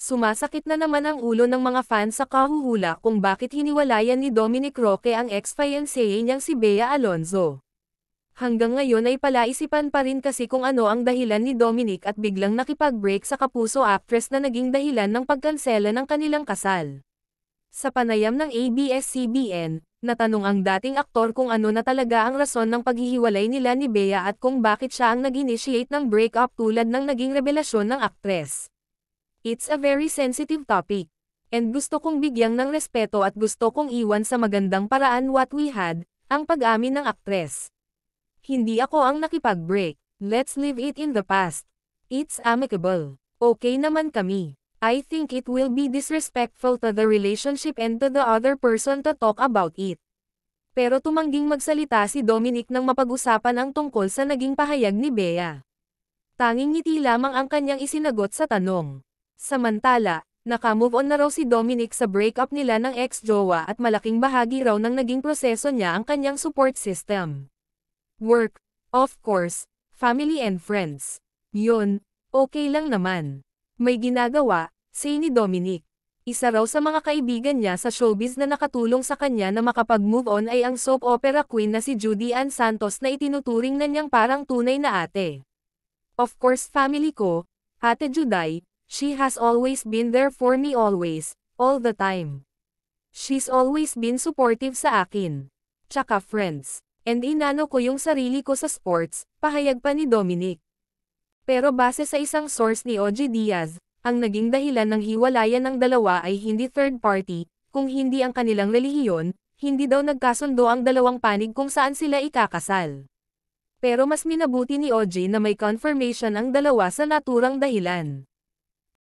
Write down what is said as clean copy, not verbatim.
Sumasakit na naman ang ulo ng mga fans sa kahuhula kung bakit hiniwalayan ni Dominic Roque ang ex-fiancée niyang si Bea Alonzo. Hanggang ngayon ay palaisipan pa rin kasi kung ano ang dahilan ni Dominic at biglang nakipag-break sa kapuso actress na naging dahilan ng pagkansela ng kanilang kasal. Sa panayam ng ABS-CBN, natanong ang dating aktor kung ano na talaga ang rason ng paghihiwalay nila ni Bea at kung bakit siya ang nag-initiate ng breakup tulad ng naging revelasyon ng aktres. It's a very sensitive topic. And gusto kong bigyang ng respeto at gusto kong iwan sa magandang paraan what we had, ang pag-amin ng aktres. Hindi ako ang nakipag-break. Let's leave it in the past. It's amicable. Okay naman kami. I think it will be disrespectful to the relationship and to the other person to talk about it. Pero tumangging magsalita si Dominic nang mapag-usapan ang tungkol sa naging pahayag ni Bea. Tanging ngiti lamang ang kanyang isinagot sa tanong. Samantala, naka-move on na raw si Dominic sa breakup nila ng ex-jowa at malaking bahagi raw ng naging proseso niya ang kanyang support system. Work, of course, family and friends. Yun, okay lang naman. May ginagawa, say ni Dominic. Isa raw sa mga kaibigan niya sa showbiz na nakatulong sa kanya na makapag-move on ay ang soap opera queen na si Judy Ann Santos na itinuturing na niyang parang tunay na ate. Of course family ko, Ate Juday, she has always been there for me always, all the time. She's always been supportive sa akin. Tsaka friends. And inano ko yung sarili ko sa sports, pahayag pa ni Dominic. Pero base sa isang source ni OG Diaz, ang naging dahilan ng hiwalayan ng dalawa ay hindi third party, kung hindi ang kanilang relihiyon, hindi daw nagkasundo ang dalawang panig kung saan sila ikakasal. Pero mas minabuti ni OG na may confirmation ang dalawa sa naturang dahilan.